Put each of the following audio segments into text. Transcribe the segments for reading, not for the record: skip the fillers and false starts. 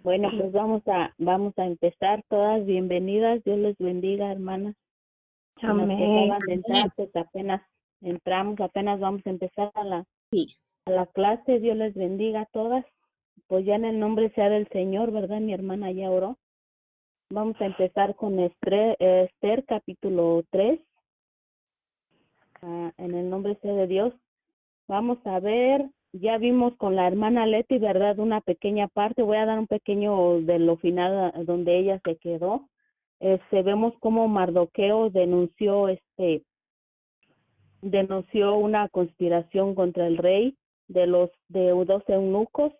Bueno, pues vamos a empezar todas bienvenidas. Dios les bendiga, hermanas. Y las que Amén. acaban de entrar, pues apenas entramos, apenas vamos a empezar Sí. a la clase. Dios les bendiga a todas. Pues ya en el nombre sea del Señor, ¿verdad? Mi hermana ya oró. Vamos a empezar con Esther capítulo 3. En el nombre sea de Dios. Vamos a ver, ya vimos con la hermana Leti, ¿verdad? Una pequeña parte. Voy a dar un pequeño de lo final donde ella se quedó. Vemos cómo Mardoqueo denunció una conspiración contra el rey de los de 12 eunucos.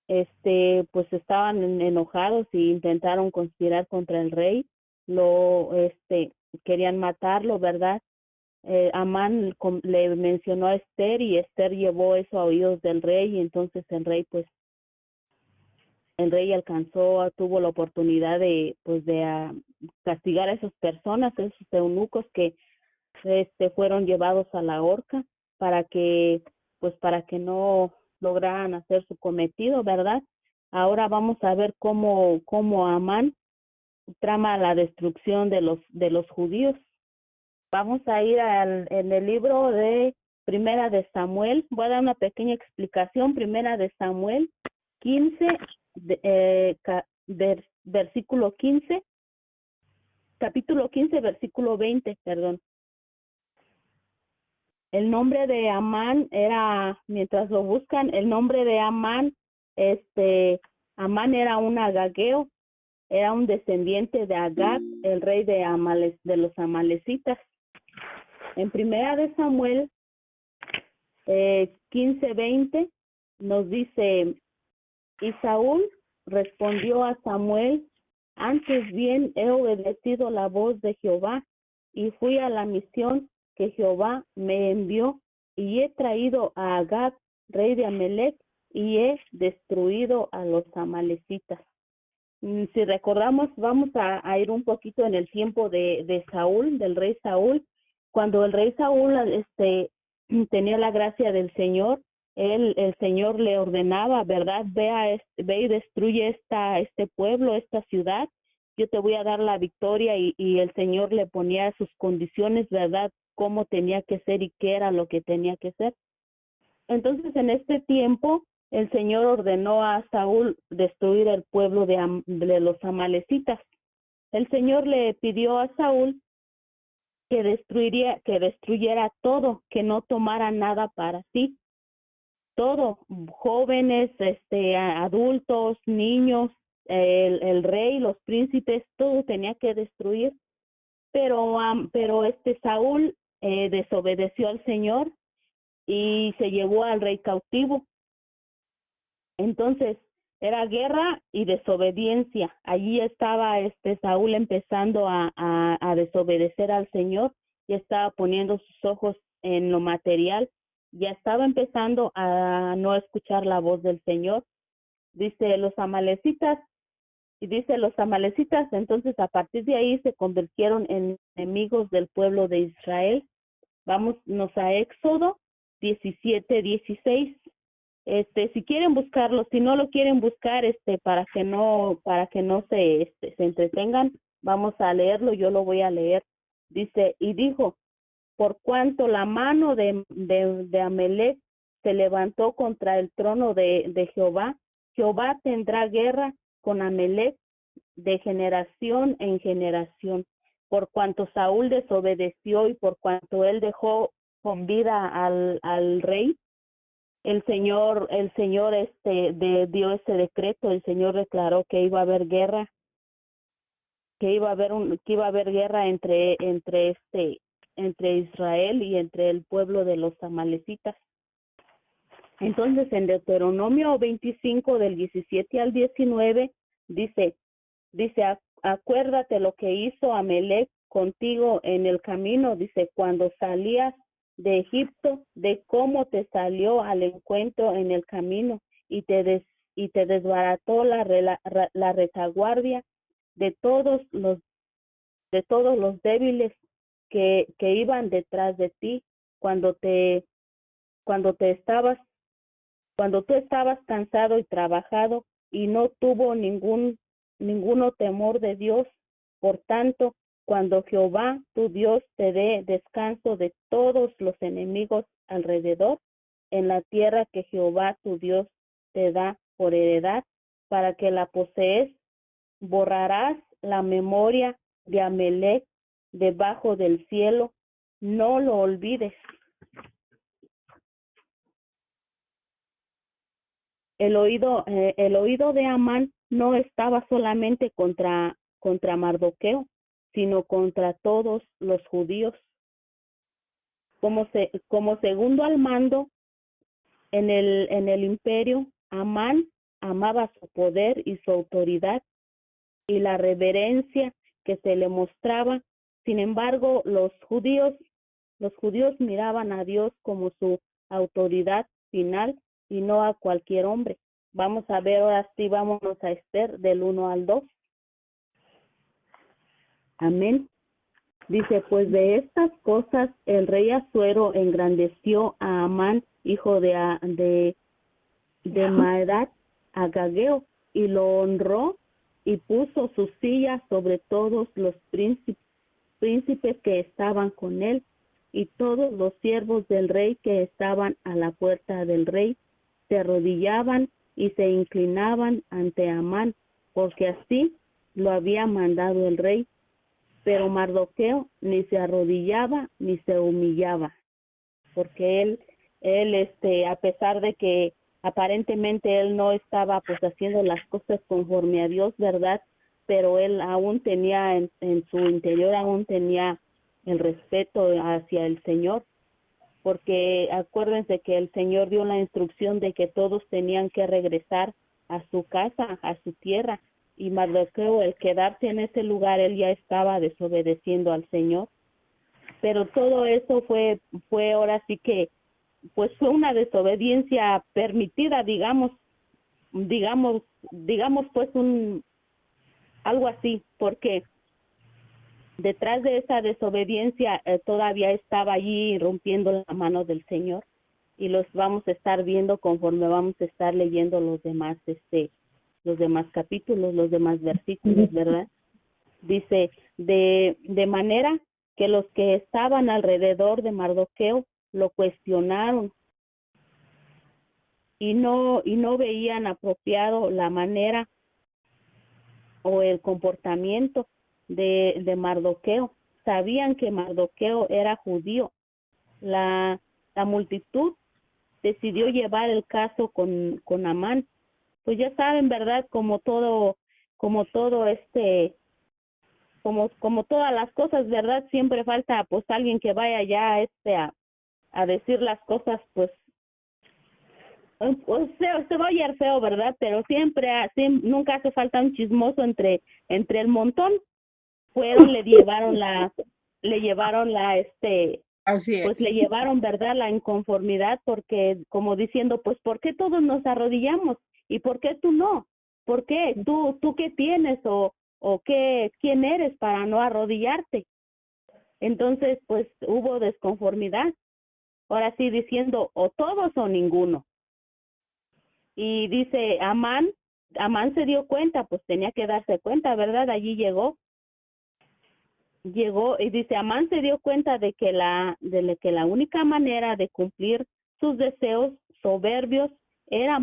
Pues estaban enojados y intentaron conspirar contra el rey. Querían matarlo, ¿verdad? Amán le mencionó a Esther y Esther llevó eso a oídos del rey, y entonces el rey tuvo la oportunidad de castigar a esas personas, esos eunucos que fueron llevados a la horca para que no lograran hacer su cometido, ¿verdad? Ahora vamos a ver cómo Amán trama la destrucción de los judíos. Vamos a ir en el libro de Primera de Samuel. Voy a dar una pequeña explicación. Primera de Samuel 15, versículo 15, capítulo 15, versículo 20, perdón. El nombre de Amán era, mientras lo buscan, el nombre de Amán, Amán era un agageo, era un descendiente de Agag, el rey de los amalecitas. En Primera de Samuel 15:20 nos dice, y Saúl respondió a Samuel, antes bien he obedecido la voz de Jehová y fui a la misión que Jehová me envió, y he traído a Agag, rey de Amalec, y he destruido a los amalecitas. Si recordamos, vamos a ir un poquito en el tiempo de Saúl, del rey Saúl. Cuando el rey Saúl tenía la gracia del Señor, el Señor le ordenaba, ¿verdad? Ve y destruye este pueblo, esta ciudad. Yo te voy a dar la victoria, y el Señor le ponía sus condiciones, ¿verdad? Cómo tenía que ser y qué era lo que tenía que ser. Entonces, en este tiempo, el Señor ordenó a Saúl destruir el pueblo de los amalecitas. El Señor le pidió a Saúl que destruyera todo, que no tomara nada para sí. Todo, jóvenes, adultos, niños, el rey, los príncipes, todo tenía que destruir. Pero Saúl desobedeció al Señor y se llevó al rey cautivo. Entonces, era guerra y desobediencia. Allí estaba Saúl empezando a desobedecer al Señor, y estaba poniendo sus ojos en lo material, ya estaba empezando a no escuchar la voz del Señor. Dice los amalecitas, entonces a partir de ahí se convirtieron en enemigos del pueblo de Israel. Vámonos a Éxodo 17:16. Si quieren buscarlo, si no lo quieren buscar, para que no se entretengan, vamos a leerlo. Yo lo voy a leer. Dice, y dijo, por cuanto la mano de Amalec se levantó contra el trono de Jehová, Jehová tendrá guerra con Amalec de generación en generación. Por cuanto Saúl desobedeció y por cuanto él dejó con vida al rey, el Señor dio ese decreto. El Señor declaró que iba a haber guerra, que iba a haber guerra entre Israel y entre el pueblo de los amalecitas. Entonces, en Deuteronomio 25 del 17 al 19 dice, acuérdate lo que hizo Amalec contigo en el camino, dice, cuando salías de Egipto, de cómo te salió al encuentro en el camino, y te desbarató la retaguardia de todos los débiles que iban detrás de ti, cuando cuando tú estabas cansado y trabajado, y no tuvo ninguno temor de Dios. Por tanto, cuando Jehová tu Dios te dé descanso de todos los enemigos alrededor, en la tierra que Jehová tu Dios te da por heredad, para que la posees, borrarás la memoria de Amalec debajo del cielo, no lo olvides. El oído de Amán no estaba solamente contra Mardoqueo, sino contra todos los judíos. Como segundo al mando en el imperio, Amán amaba su poder y su autoridad y la reverencia que se le mostraba. Sin embargo, los judíos miraban a Dios como su autoridad final y no a cualquier hombre. Vamos a ver ahora sí, vámonos a Esther del 1 al 2. Amén. Dice, pues de estas cosas el rey Asuero engrandeció a Amán, hijo de Maadat, Agageo, y lo honró y puso su silla sobre todos los príncipes que estaban con él, y todos los siervos del rey que estaban a la puerta del rey se arrodillaban y se inclinaban ante Amán, porque así lo había mandado el rey. Pero Mardoqueo ni se arrodillaba ni se humillaba, porque él a pesar de que aparentemente él no estaba pues haciendo las cosas conforme a Dios, ¿verdad? Pero él aún tenía en su interior, aún tenía el respeto hacia el Señor, porque acuérdense que el Señor dio la instrucción de que todos tenían que regresar a su casa, a su tierra, y Mardoqueo, el quedarse en ese lugar, él ya estaba desobedeciendo al Señor. Pero todo eso fue ahora sí que pues fue una desobediencia permitida, digamos pues algo así, porque detrás de esa desobediencia todavía estaba allí rompiendo la mano del Señor, y los vamos a estar viendo conforme vamos a estar leyendo los demás capítulos, los demás versículos, ¿verdad? Dice, de manera que los que estaban alrededor de Mardoqueo lo cuestionaron y no veían apropiado la manera o el comportamiento de Mardoqueo. Sabían que Mardoqueo era judío. La multitud decidió llevar el caso con Amán. Pues ya saben, ¿verdad? Como todas las cosas, ¿verdad? Siempre falta pues alguien que vaya ya a decir las cosas, pues se va a oír feo, ¿verdad? Pero siempre nunca hace falta un chismoso entre el montón. Le llevaron Así pues es. le llevaron, ¿verdad?, la inconformidad, porque como diciendo, pues, ¿por qué todos nos arrodillamos? ¿Y por qué tú no? ¿Por qué? ¿Tú qué tienes o quién eres para no arrodillarte? Entonces, pues, hubo desconformidad. Ahora sí, diciendo, o todos o ninguno. Y dice, Amán se dio cuenta, pues tenía que darse cuenta, ¿verdad? Allí llegó y dice, Amán se dio cuenta de que la única manera de cumplir sus deseos soberbios era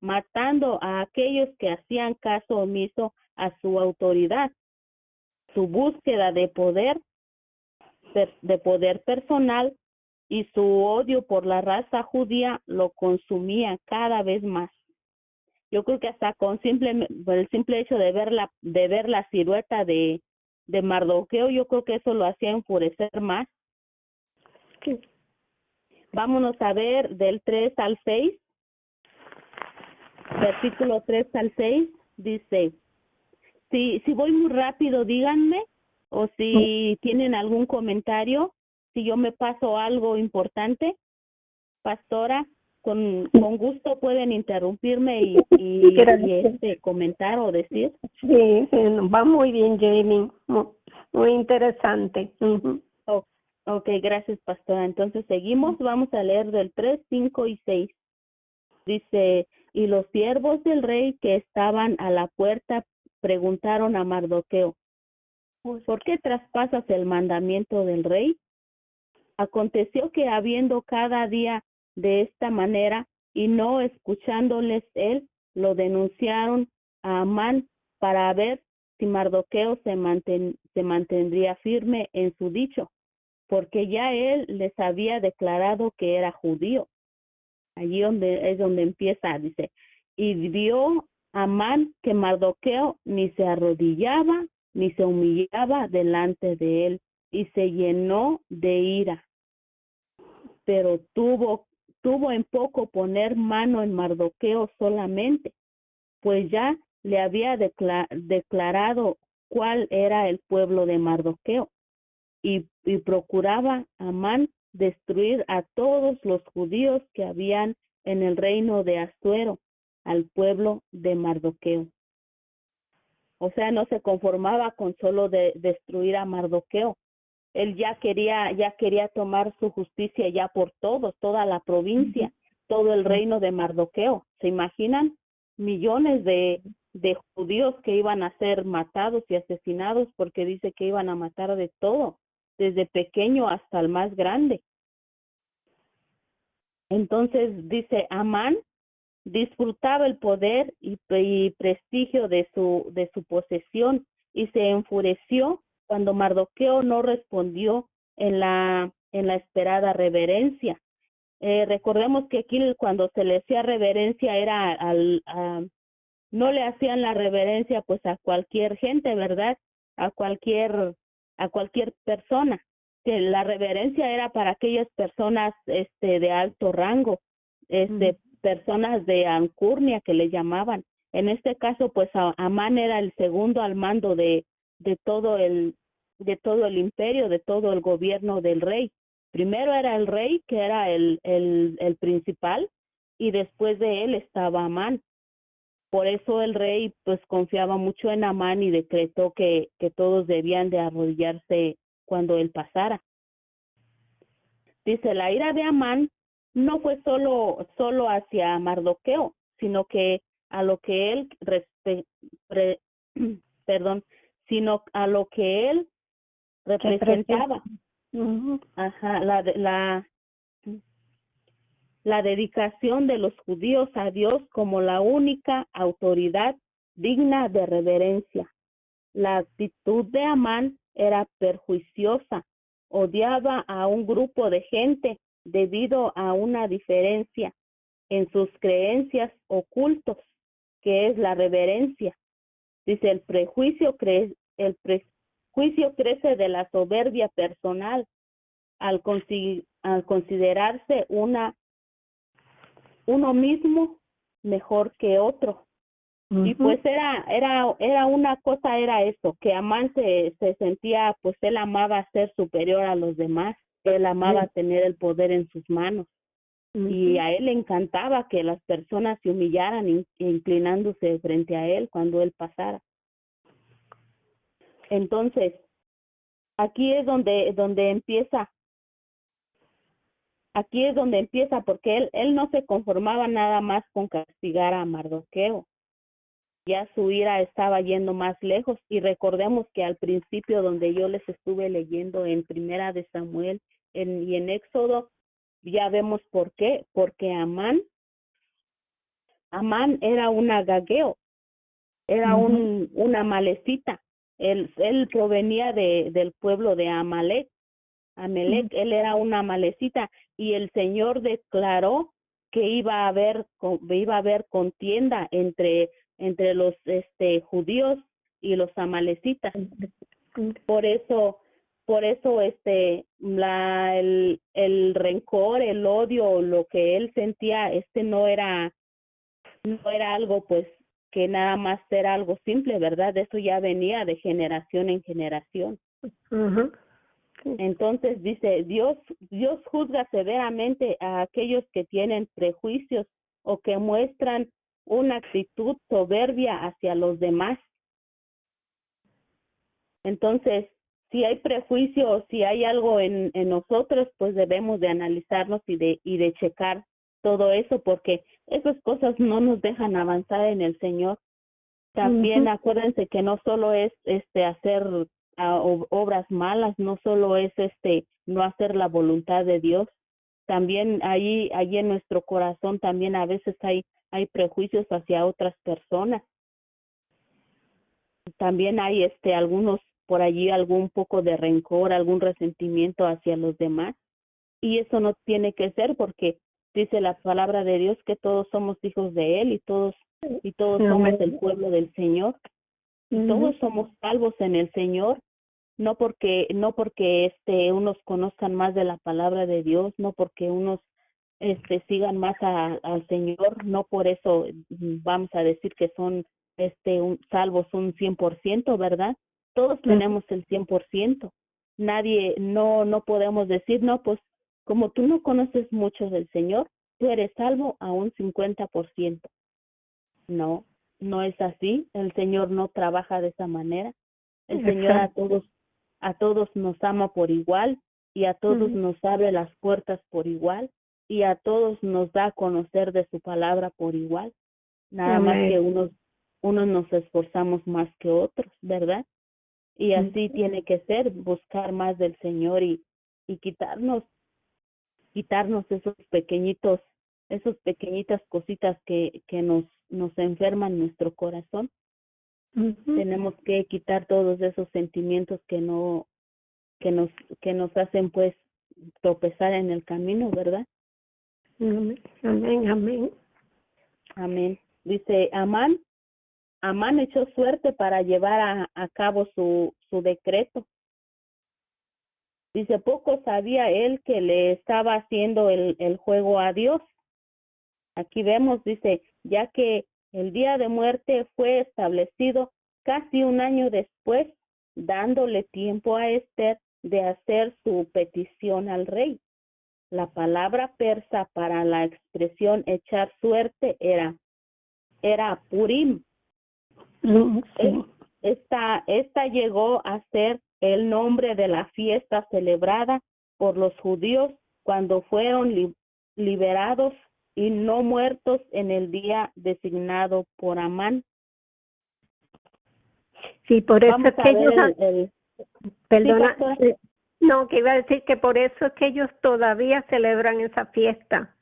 matando a aquellos que hacían caso omiso a su autoridad. Su búsqueda de poder personal y su odio por la raza judía lo consumía cada vez más. Yo creo que hasta por el simple hecho de ver la silueta de Mardoqueo, yo creo que eso lo hacía enfurecer más. Sí. Vámonos a ver del 3 al 6, versículo 3 al 6, dice, si voy muy rápido, díganme, o si tienen algún comentario, si yo me paso algo importante, pastora, con gusto pueden interrumpirme y comentar o decir. Sí, va muy bien, Jamie. Muy interesante. Ok, gracias, pastora. Entonces seguimos, vamos a leer del 3, 5 y 6. Dice, Y los siervos del rey que estaban a la puerta preguntaron a Mardoqueo, ¿por qué traspasas el mandamiento del rey? Aconteció que habiendo cada día de esta manera y no escuchándoles él, lo denunciaron a Amán para ver si Mardoqueo se mantendría firme en su dicho, porque ya él les había declarado que era judío. Allí es donde empieza, dice, y vio Amán que Mardoqueo ni se arrodillaba ni se humillaba delante de él, y se llenó de ira. Pero tuvo en poco poner mano en Mardoqueo solamente, pues ya le había declarado cuál era el pueblo de Mardoqueo, y procuraba Amán destruir a todos los judíos que habían en el reino de Asuero, al pueblo de Mardoqueo. O sea, no se conformaba con solo destruir a Mardoqueo. Él ya quería tomar su justicia ya por todos, toda la provincia, todo el reino de Mardoqueo. ¿Se imaginan? Millones de judíos que iban a ser matados y asesinados, porque dice que iban a matar de todo, desde pequeño hasta el más grande. Entonces dice, Amán disfrutaba el poder y prestigio de su posesión, y se enfureció cuando Mardoqueo no respondió en la esperada reverencia. Recordemos que aquí cuando se le hacía reverencia era no le hacían la reverencia pues a cualquier gente, ¿verdad? A cualquier persona. Que la reverencia era para aquellas personas de alto rango, personas de alcurnia que le llamaban. En este caso, pues Amán era el segundo al mando de todo el imperio, de todo el gobierno del rey. Primero era el rey, que era el principal, y después de él estaba Amán. Por eso el rey pues confiaba mucho en Amán y decretó que todos debían de arrodillarse cuando él pasara. Dice, la ira de Amán no fue solo hacia Mardoqueo, sino que a lo que él sino a lo que él representaba. Ajá, la dedicación de los judíos a Dios como la única autoridad digna de reverencia. La actitud de Amán era perjuiciosa. Odiaba a un grupo de gente debido a una diferencia en sus creencias ocultos, que es la reverencia. Dice, el prejuicio crece de la soberbia personal al considerarse uno mismo mejor que otro. Y pues era una cosa, era eso, que Amán se sentía, pues él amaba ser superior a los demás, él amaba tener el poder en sus manos, y a él le encantaba que las personas se humillaran inclinándose frente a él cuando él pasara. Entonces, aquí es donde empieza, porque él no se conformaba nada más con castigar a Mardoqueo. Ya su ira estaba yendo más lejos, y recordemos que al principio, donde yo les estuve leyendo en Primera de Samuel y en Éxodo, ya vemos por qué, porque Amán era un agageo, era una malecita. Él provenía del pueblo de Amalek. Él era una malecita, y el Señor declaró que iba a haber contienda entre los judíos y los amalecitas. Por eso el rencor, el odio, lo que él sentía, no era algo pues que nada más era algo simple, ¿verdad? Eso ya venía de generación en generación. Entonces dice, Dios juzga severamente a aquellos que tienen prejuicios o que muestran una actitud soberbia hacia los demás. Entonces, si hay prejuicio o si hay algo en nosotros, pues debemos de analizarnos y de checar todo eso, porque esas cosas no nos dejan avanzar en el Señor. También acuérdense que no solo es hacer obras malas, no solo es no hacer la voluntad de Dios. También ahí en nuestro corazón también a veces hay prejuicios hacia otras personas. También hay algunos por allí algún poco de rencor, algún resentimiento hacia los demás, y eso no tiene que ser, porque dice la palabra de Dios que todos somos hijos de él y todos somos el pueblo del Señor. Todos somos salvos en el Señor, no porque unos conozcan más de la palabra de Dios, no porque unos sigan más al Señor, no por eso vamos a decir que son salvos un 100%, ¿verdad? Todos tenemos el 100%. Nadie, no podemos decir, no, pues como tú no conoces mucho del Señor, tú eres salvo a un 50%. No, no es así. El Señor no trabaja de esa manera. El Señor a todos nos ama por igual, y a todos nos abre las puertas por igual, y a todos nos da a conocer de su palabra por igual. Nada más que unos nos esforzamos más que otros, ¿verdad? Y así tiene que ser, buscar más del Señor y quitarnos esas pequeñitas cositas que nos enferman nuestro corazón. Tenemos que quitar todos esos sentimientos que nos hacen pues tropezar en el camino, ¿verdad? Amén. Dice Amán echó suerte para llevar a cabo su decreto. Dice, poco sabía él que le estaba haciendo el juego a Dios. Aquí vemos, dice, ya que el día de muerte fue establecido casi un año después, dándole tiempo a Esther de hacer su petición al rey. La palabra persa para la expresión echar suerte era Purim. Esta llegó a ser el nombre de la fiesta celebrada por los judíos cuando fueron liberados y no muertos en el día designado por Amán. Sí, por eso es que ellos... Perdona, sí, no, que iba a decir que por eso es que ellos todavía celebran esa fiesta,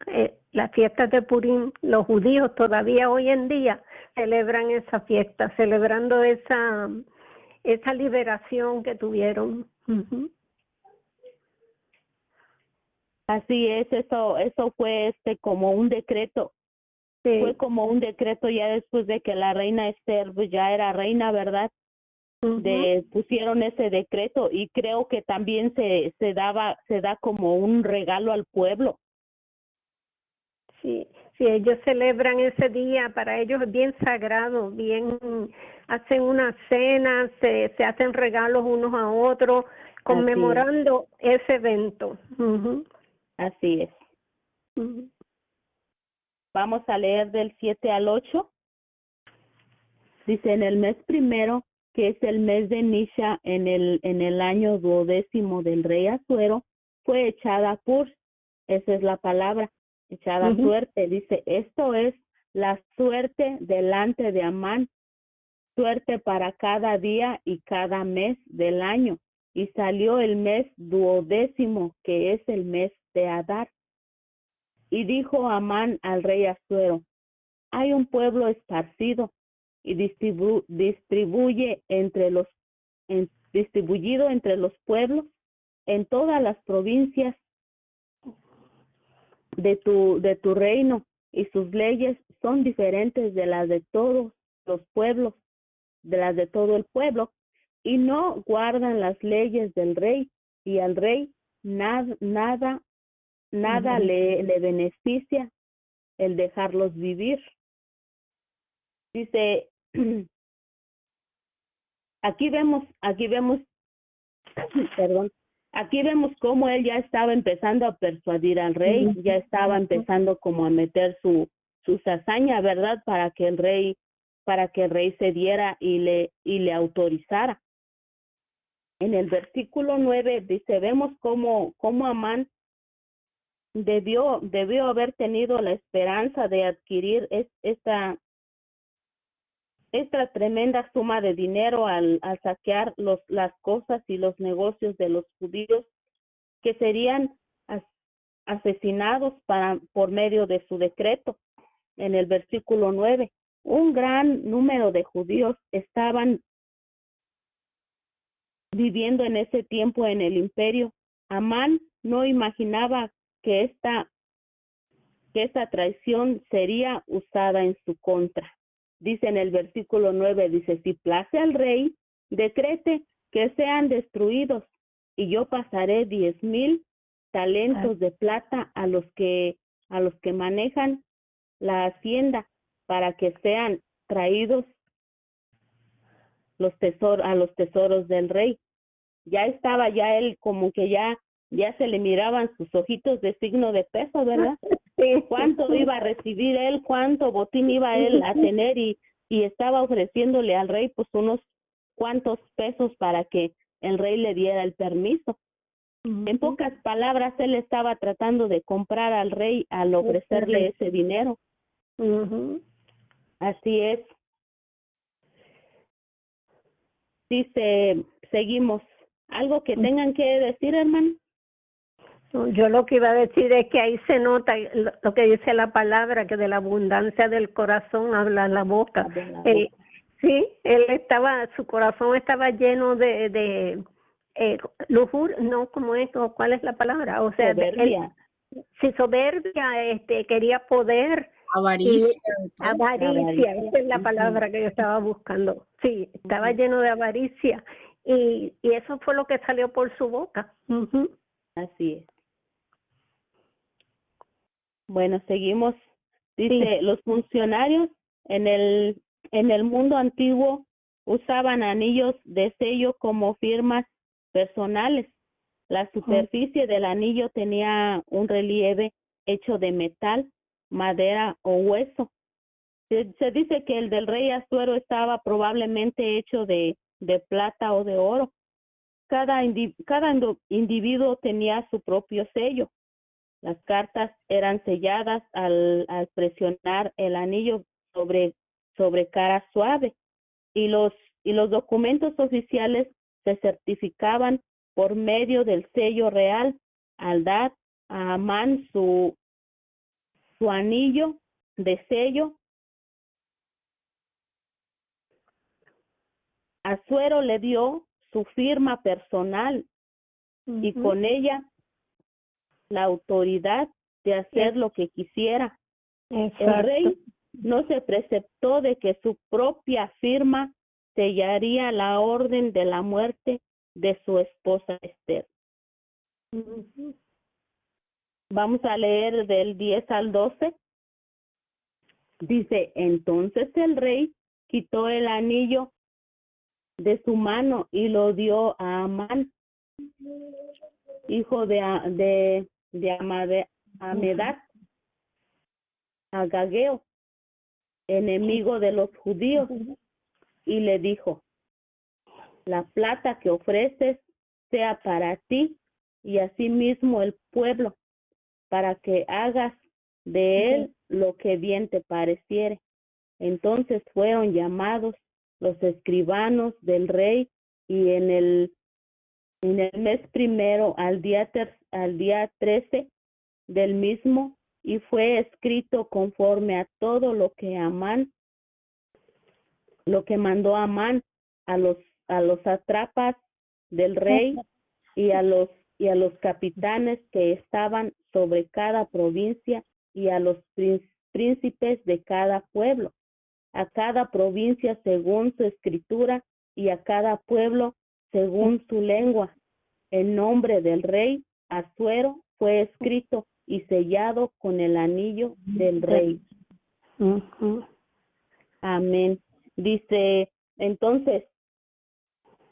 las fiestas de Purim. Los judíos todavía hoy en día celebran esa fiesta, celebrando esa liberación que tuvieron. Así es, eso fue como un decreto. Sí. Fue como un decreto ya después de que la reina Esther pues, ya era reina, ¿verdad? Pusieron ese decreto, y creo que también se da como un regalo al pueblo. Sí, ellos celebran ese día, para ellos es bien sagrado, bien, hacen una cena, se hacen regalos unos a otros, conmemorando ese evento. Así es. Vamos a leer del 7 al 8. Dice, en el mes primero, que es el mes de Nisha, en el año 12º del rey Asuero, fue echada esa es la palabra, echada suerte. Dice, esto es la suerte delante de Amán, suerte para cada día y cada mes del año. Y salió el mes 12º, que es el mes de Adar. Y dijo Amán al rey Asuero, hay un pueblo esparcido y distribuido entre los pueblos en todas las provincias de tu reino, y sus leyes son diferentes de las de todos los pueblos, de las de todo el pueblo, y no guardan las leyes del rey, y al rey nada le beneficia el dejarlos vivir. Dice, aquí vemos perdón, aquí vemos cómo él ya estaba empezando a persuadir al rey, ya estaba empezando como a meter su hazaña, ¿verdad? Para que el rey cediera y le autorizara. En el versículo 9 dice, vemos cómo Amán debió haber tenido la esperanza de adquirir esta tremenda suma de dinero al saquear las cosas y los negocios de los judíos que serían asesinados por medio de su decreto. En el versículo 9, un gran número de judíos estaban viviendo en ese tiempo en el imperio. Amán no imaginaba que esta traición sería usada en su contra. Dice en el versículo 9, dice, si place al rey, decrete que sean destruidos, y yo pasaré 10,000 talentos de plata a los que manejan la hacienda, para que sean traídos a los tesoros del rey. Ya estaba él como que ya se le miraban sus ojitos de signo de peso, ¿verdad? Cuánto iba a recibir él, cuánto botín iba él a tener, y estaba ofreciéndole al rey pues unos cuantos pesos para que el rey le diera el permiso. En pocas palabras, él estaba tratando de comprar al rey al ofrecerle ese dinero. Así es. Dice, seguimos. ¿Algo que tengan que decir, hermano? Yo lo que iba a decir es que ahí se nota lo que dice la palabra, que de la abundancia del corazón habla la boca. Sí, su corazón estaba lleno de lujuria, no, ¿cómo es? ¿Cuál es la palabra? O sea, soberbia. Soberbia, quería poder. Avaricia. Avaricia, esa es la palabra que yo estaba buscando. Sí, estaba lleno de avaricia, y eso fue lo que salió por su boca. Así es. Bueno, seguimos. Dice, los funcionarios en el mundo antiguo usaban anillos de sello como firmas personales. La superficie del anillo tenía un relieve hecho de metal, madera o hueso. Se dice que el del rey Asuero estaba probablemente hecho de plata o de oro. Cada individuo tenía su propio sello. Las cartas eran selladas al presionar el anillo sobre cara suave, y los documentos oficiales se certificaban por medio del sello real. Al dar a Amán su anillo de sello, Asuero le dio su firma personal y con ella la autoridad de hacer lo que quisiera. Exacto. El rey no se preceptó de que su propia firma sellaría la orden de la muerte de su esposa Esther. Vamos a leer del 10 al 12. Dice, entonces el rey quitó el anillo de su mano y lo dio a Amán, hijo de Amedat, Agageo, enemigo de los judíos, y le dijo, la plata que ofreces sea para ti y asimismo el pueblo, para que hagas de él lo que bien te pareciere. Entonces fueron llamados los escribanos del rey, y en el mes primero al día 13 del mismo, y fue escrito conforme a todo lo que mandó Amán a los sátrapas del rey y a los capitanes que estaban sobre cada provincia, y a los príncipes de cada pueblo, a cada provincia según su escritura, y a cada pueblo según su lengua. El nombre del rey Asuero fue escrito y sellado con el anillo del rey. Amén. Dice, entonces,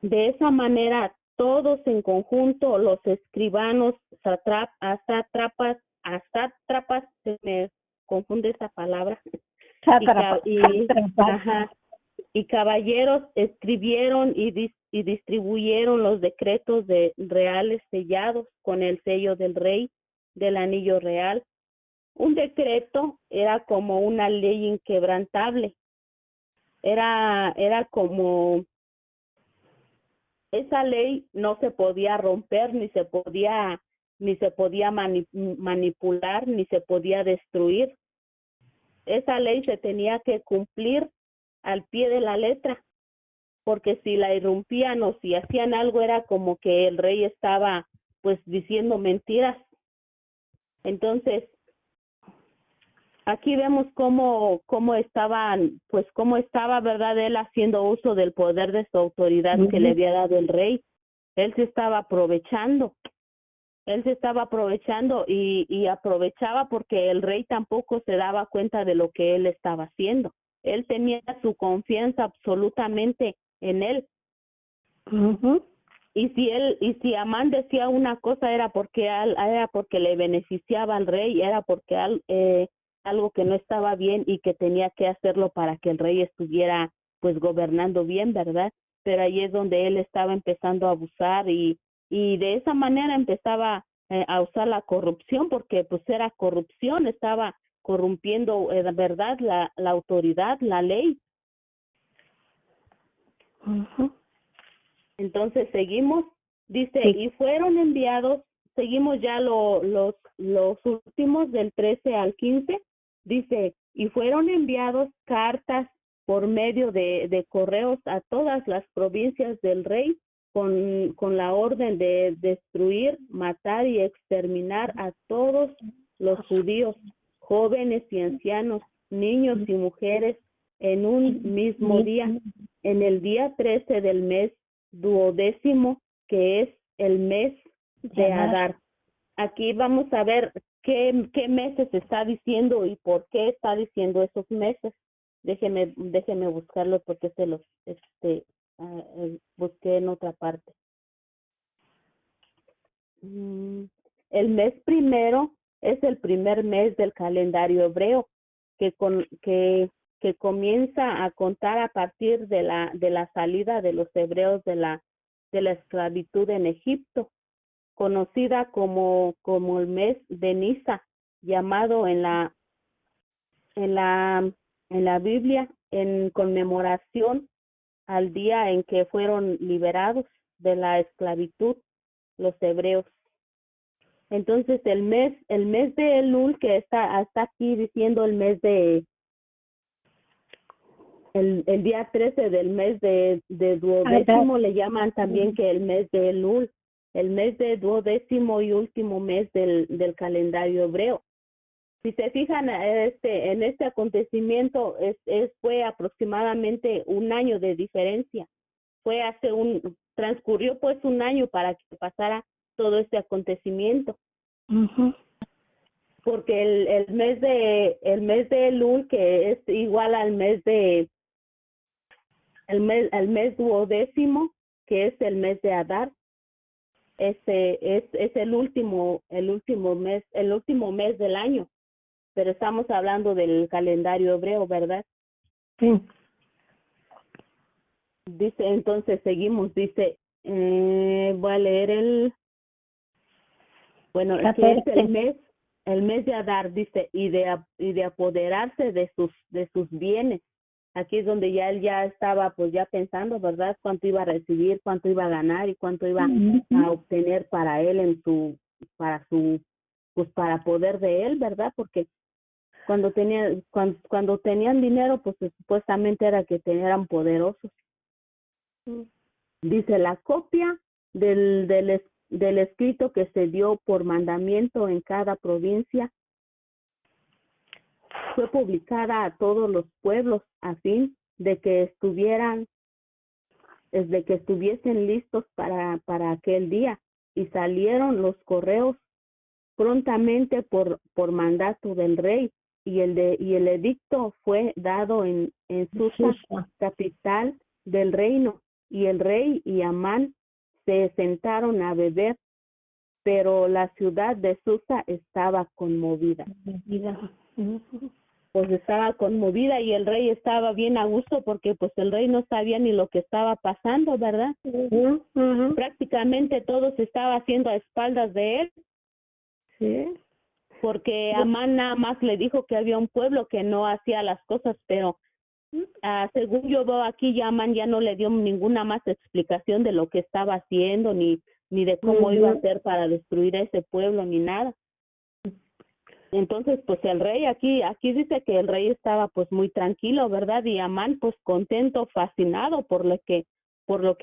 de esa manera todos en conjunto, los escribanos, sátrapas, se me confunde esa palabra, y caballeros escribieron y distribuyeron los decretos reales sellados con el sello del rey, del anillo real. Un decreto era como una ley inquebrantable. Era como esa ley no se podía romper, ni se podía manipular, ni se podía destruir. Esa ley se tenía que cumplir al pie de la letra, porque si la irrumpían o si hacían algo era como que el rey estaba pues diciendo mentiras. Entonces, aquí vemos cómo estaba, ¿verdad? Él haciendo uso del poder de su autoridad que le había dado el rey. Él se estaba aprovechando. Y aprovechaba porque el rey tampoco se daba cuenta de lo que él estaba haciendo. Él tenía su confianza absolutamente en él. Y si Amán decía una cosa era porque le beneficiaba al rey, era porque algo que no estaba bien y que tenía que hacerlo para que el rey estuviera pues gobernando bien, ¿verdad? Pero ahí es donde él estaba empezando a abusar y de esa manera empezaba a usar la corrupción, porque pues era corrupción, estaba corrompiendo, ¿verdad? La autoridad, la ley. Entonces seguimos, dice, Sí. y fueron enviados, seguimos ya los últimos del 13 al 15, dice, y fueron enviados cartas por medio de correos a todas las provincias del rey con la orden de destruir, matar y exterminar a todos los judíos, jóvenes y ancianos, niños y mujeres, en un mismo día, en el día 13 del mes duodécimo, que es el mes de Adar. Aquí vamos a ver qué meses está diciendo y por qué está diciendo esos meses. Déjeme buscarlo porque se los busqué en otra parte. El mes primero es el primer mes del calendario hebreo que comienza a contar a partir de la salida de los hebreos de la esclavitud en Egipto, conocida como el mes de Nisa, llamado en la Biblia en conmemoración al día en que fueron liberados de la esclavitud los hebreos. Entonces el mes de Elul, que está aquí diciendo el mes de el día 13 del mes de duodécimo, le llaman también que el mes de Elul, el mes de duodécimo y último mes del calendario hebreo. Si se fijan, en este acontecimiento fue aproximadamente un año de diferencia. Transcurrió pues un año para que pasara todo este acontecimiento. Porque el mes de Elul, que es igual al mes duodécimo, que es el mes de Adar, es el último mes del año, pero estamos hablando del calendario hebreo, ¿verdad? Sí. Dice, entonces seguimos, dice, voy a leer que es el mes de Adar, dice, y de apoderarse de sus bienes. Aquí es donde él ya estaba pues ya pensando, ¿verdad? Cuánto iba a recibir, cuánto iba a ganar y cuánto iba a obtener para él para poder de él, ¿verdad? Porque cuando tenían dinero, pues supuestamente era que eran poderosos. Dice, la copia del escrito que se dio por mandamiento en cada provincia fue publicada a todos los pueblos a fin de que estuviesen listos para aquel día, y salieron los correos prontamente por mandato del rey, y el edicto fue dado en Susa, capital del reino, y el rey y Amán se sentaron a beber, pero la ciudad de Susa estaba conmovida. Pues estaba conmovida y el rey estaba bien a gusto porque pues el rey no sabía ni lo que estaba pasando, ¿verdad? Prácticamente todo se estaba haciendo a espaldas de él. Sí. porque Amán nada más le dijo que había un pueblo que no hacía las cosas, pero según yo veo aquí, ya Amán ya no le dio ninguna más explicación de lo que estaba haciendo, ni de cómo iba a hacer para destruir ese pueblo, ni nada. Entonces, pues el rey aquí dice que el rey estaba pues muy tranquilo, ¿verdad? Y Amán pues contento, fascinado por lo que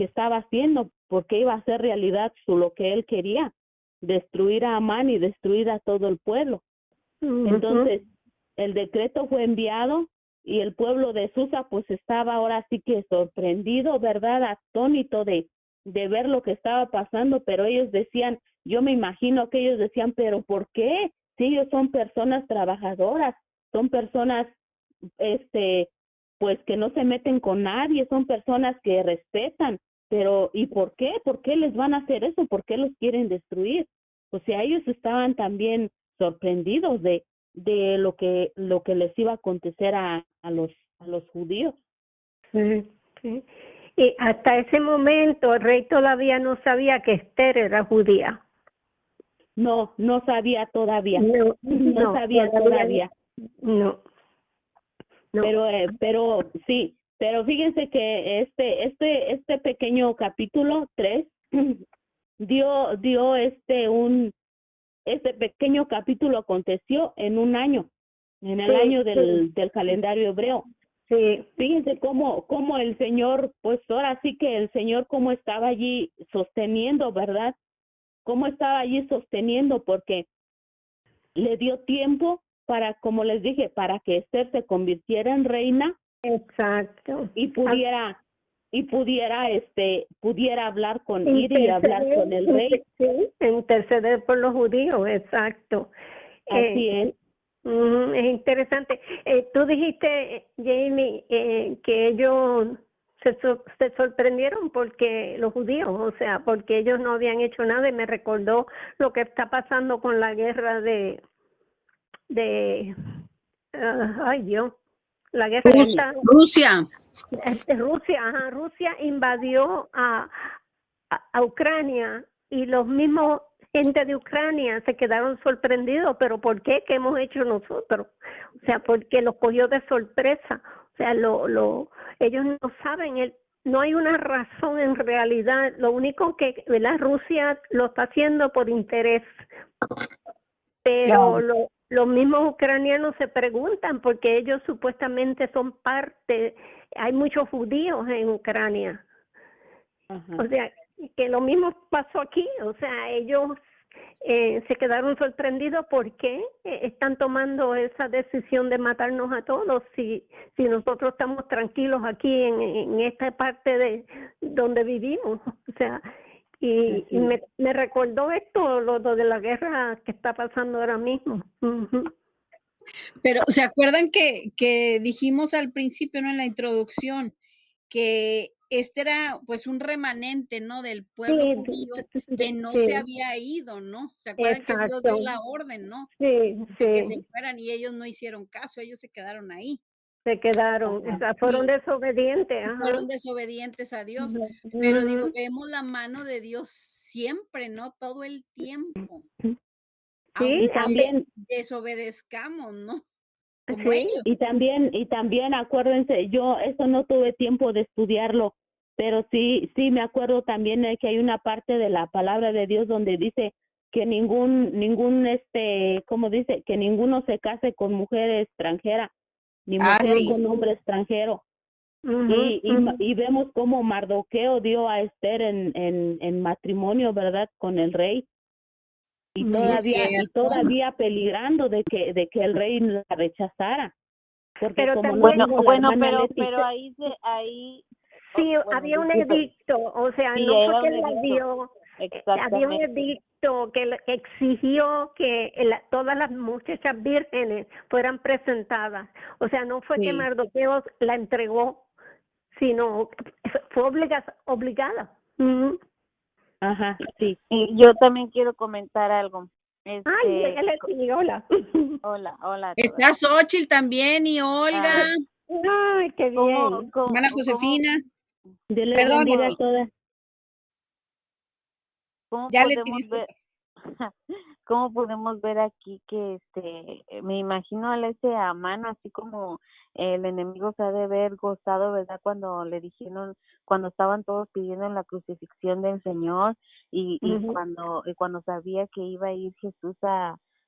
estaba haciendo, porque iba a hacer realidad lo que él quería, destruir a Amán y destruir a todo el pueblo. Entonces, el decreto fue enviado y el pueblo de Susa pues estaba ahora sí que sorprendido, ¿verdad? Atónito de ver lo que estaba pasando, pero ellos decían, yo me imagino que ellos decían, pero ¿por qué? Si ellos son personas trabajadoras, son personas, pues que no se meten con nadie, son personas que respetan, pero ¿y por qué? ¿Por qué les van a hacer eso? ¿Por qué los quieren destruir? O sea, ellos estaban también sorprendidos de lo que les iba a acontecer a los judíos. Sí, sí. Y hasta ese momento el rey todavía no sabía que Esther era judía. No sabía todavía. No sabía todavía. No. Pero sí, pero fíjense que este pequeño capítulo 3 dio este pequeño capítulo aconteció en un año, en el año del calendario hebreo. Sí. Fíjense cómo el Señor, pues ahora sí que el Señor cómo estaba allí sosteniendo, ¿verdad? Cómo estaba allí sosteniendo, porque le dio tiempo para, como les dije, para que Esther se convirtiera en reina. Exacto. Y pudiera hablar ir y hablar con el rey. Sí, interceder por los judíos, exacto. Así es. Es interesante. Tú dijiste, Jamie, que ellos se sorprendieron porque los judíos, o sea, porque ellos no habían hecho nada, y me recordó lo que está pasando con la guerra de ay Dios, la guerra que está Rusia. Rusia invadió a Ucrania, y los mismos gente de Ucrania se quedaron sorprendidos, pero ¿por qué? ¿Qué hemos hecho nosotros? O sea, porque los cogió de sorpresa. O sea, ellos no saben, no hay una razón en realidad. Lo único que, ¿verdad? Rusia lo está haciendo por interés, pero los mismos ucranianos se preguntan porque ellos supuestamente son parte, hay muchos judíos en Ucrania. Ajá. O sea, que lo mismo pasó aquí, o sea, ellos se quedaron sorprendidos porque están tomando esa decisión de matarnos a todos si nosotros estamos tranquilos aquí en esta parte de donde vivimos. O sea, y me recordó esto, lo de la guerra que está pasando ahora mismo. Pero ¿se acuerdan que dijimos al principio, ¿no?, en la introducción, que este era pues un remanente, ¿no?, del pueblo judío que no se había ido, ¿no? ¿Se acuerdan? Exacto. Que Dios dio la orden, ¿no? Sí. Que se fueran, y ellos no hicieron caso, ellos se quedaron ahí. Se quedaron, fueron desobedientes. Ajá. Fueron desobedientes a Dios. Pero digo, vemos la mano de Dios siempre, ¿no? Todo el tiempo. Sí, también desobedezcamos, ¿no? Como sí. ellos. Y también acuérdense, yo eso no tuve tiempo de estudiarlo, pero sí me acuerdo también de que hay una parte de la palabra de Dios donde dice que ningún ¿cómo dice? Que ninguno se case con mujer extranjera, ni mujer con hombre extranjero. Y vemos cómo Mardoqueo dio a Esther en matrimonio, ¿verdad?, con el rey. Y todavía peligrando de que el rey la rechazara. Porque pero como también, pero ahí sí, había un edicto, o sea, sí, no fue que la dio, había un edicto que exigió que todas las muchachas vírgenes fueran presentadas. O sea, no fue que Mardoqueo la entregó, sino fue obligada. Ajá, sí. Y yo también quiero comentar algo. Ay, hola. Hola. Está Xochitl también y Olga. Ay, qué bien. Hermana Josefina. Dios les Perdón, bendiga a todas. ¿Cómo ya podemos ver? ¿cómo podemos ver aquí que me imagino a ese Amán así como el enemigo se ha de haber gozado, ¿verdad? Cuando le dijeron, cuando estaban todos pidiendo la crucifixión del Señor y cuando sabía que iba a ir Jesús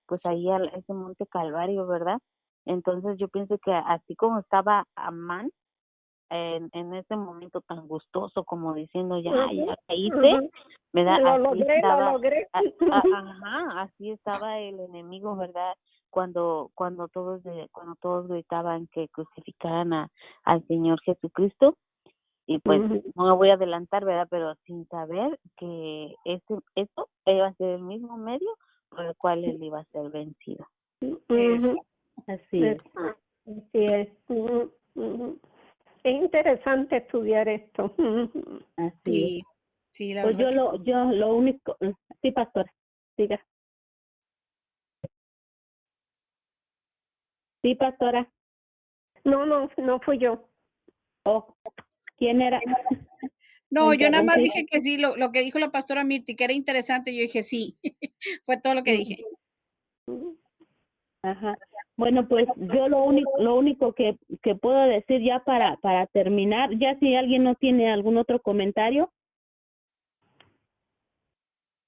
pues ahí a ese monte Calvario, ¿verdad? Entonces yo pienso que así como estaba Amán en ese momento tan gustoso como diciendo ya caíste, ¿verdad? Lo logré. Ajá, así estaba el enemigo, ¿verdad? Cuando todos gritaban que crucificaran al Señor Jesucristo. Y pues no me voy a adelantar, ¿verdad? Pero sin saber que esto iba a ser el mismo medio por el cual él iba a ser vencido. Así es. Así es. Es interesante estudiar esto. Así es. Sí, la Pues verdad. yo lo único, sí, pastora, siga. Sí, pastora. No fui yo. Oh, ¿quién era? No, yo nada más dije que sí, lo que dijo la pastora Mirti, que era interesante, yo dije sí, fue todo lo que dije. Ajá. Bueno, pues yo lo único que puedo decir ya para terminar, ya si alguien no tiene algún otro comentario.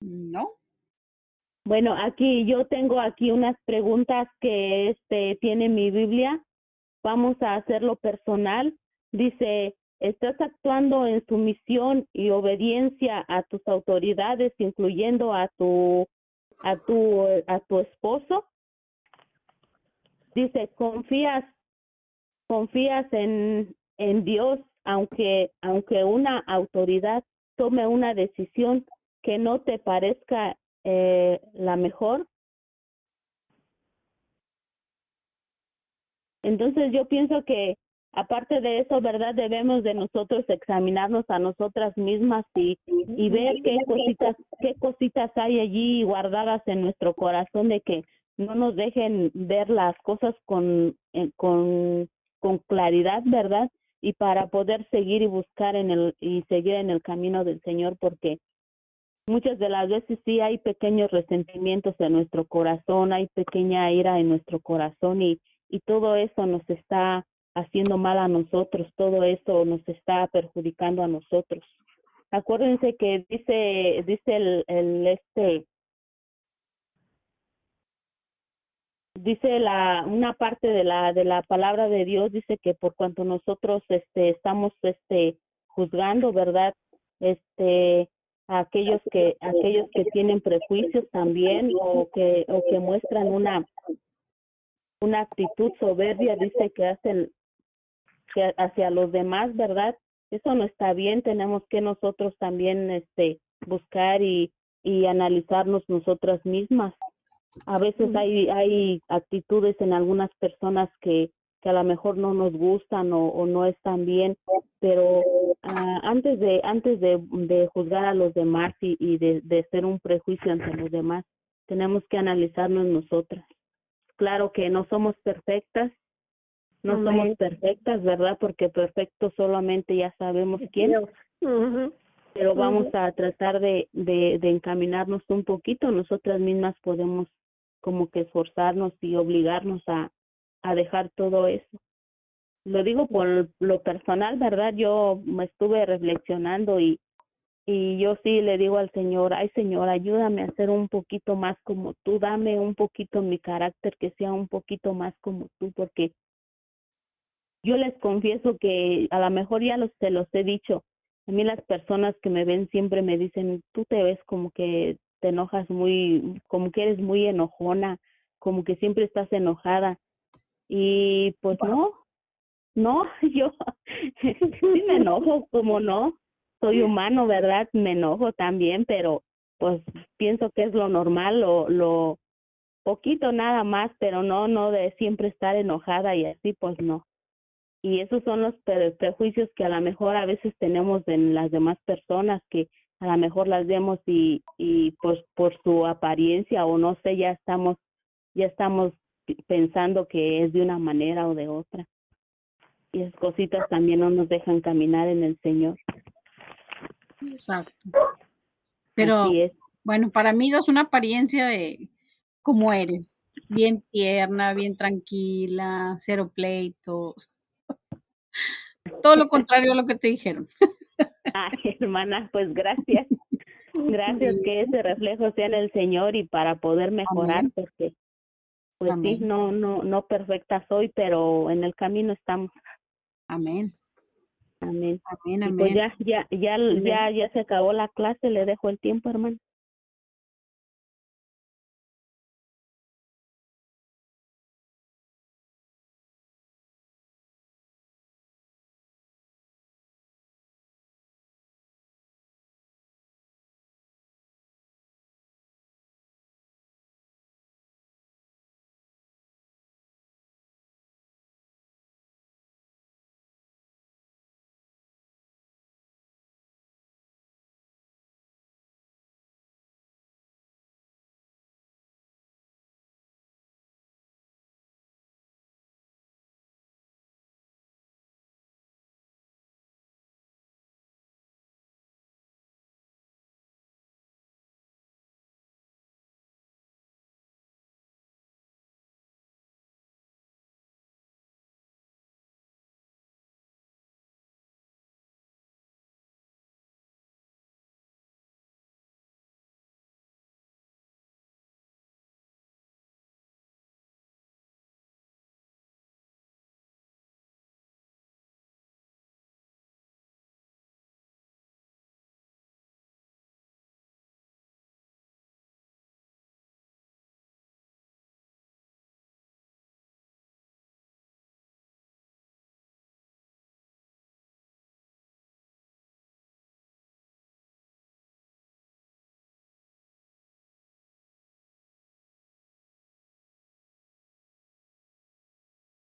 No. Bueno, yo tengo aquí unas preguntas que tiene mi Biblia. Vamos a hacerlo personal. Dice, ¿estás actuando en sumisión y obediencia a tus autoridades, incluyendo a tu esposo? Dice, ¿confías en Dios aunque una autoridad tome una decisión que no te parezca la mejor? Entonces yo pienso que aparte de eso, ¿verdad? Debemos de nosotros examinarnos a nosotras mismas y ver qué cositas hay allí guardadas en nuestro corazón, de que no nos dejen ver las cosas con claridad, ¿verdad? Y para poder seguir y buscar y seguir en el camino del Señor, porque muchas de las veces sí hay pequeños resentimientos en nuestro corazón, hay pequeña ira en nuestro corazón y todo eso nos está haciendo mal a nosotros, todo eso nos está perjudicando a nosotros. Acuérdense que dice una parte de la palabra de Dios, dice que por cuanto nosotros estamos juzgando, ¿verdad? A aquellos que tienen prejuicios también o que muestran una actitud soberbia, dice que hacia los demás, ¿verdad? Eso no está bien. Tenemos que nosotros también buscar y analizarnos nosotras mismas. A veces hay actitudes en algunas personas que a lo mejor no nos gustan o no están bien, pero antes de juzgar a los demás y de ser un prejuicio ante los demás, tenemos que analizarnos nosotras. Claro que no somos perfectas, somos perfectas, ¿verdad? Porque perfecto solamente ya sabemos quién. Pero vamos a tratar de encaminarnos un poquito. Nosotras mismas podemos como que esforzarnos y obligarnos a dejar todo eso. Lo digo por lo personal, ¿verdad? Yo me estuve reflexionando y yo sí le digo al Señor, ay Señor, ayúdame a ser un poquito más como tú, dame un poquito mi carácter que sea un poquito más como tú, porque yo les confieso que a lo mejor ya se los he dicho. A mí las personas que me ven siempre me dicen, tú te ves como que te enojas como que eres muy enojona, como que siempre estás enojada. Y pues no, yo sí me enojo, como no, soy humano, ¿verdad? Me enojo también, pero pues pienso que es lo normal, lo poquito nada más, pero no de siempre estar enojada y así, pues no. Y esos son los prejuicios que a lo mejor a veces tenemos en las demás personas, que a lo mejor las vemos y pues por su apariencia o no sé, ya estamos pensando que es de una manera o de otra. Y esas cositas también no nos dejan caminar en el Señor. Exacto. Pero así es. Bueno, para mí das una apariencia de cómo eres, bien tierna, bien tranquila, cero pleitos, todo lo contrario a lo que te dijeron. Ay, hermana, pues gracias. Gracias Sí, que sí, ese sí. reflejo sea en el Señor y para poder mejorar, Amén, porque pues sí, amén, no perfecta soy, pero en el camino estamos. amén, Amén. amén, Y pues amén. ya se acabó la clase, le dejo el tiempo, hermano.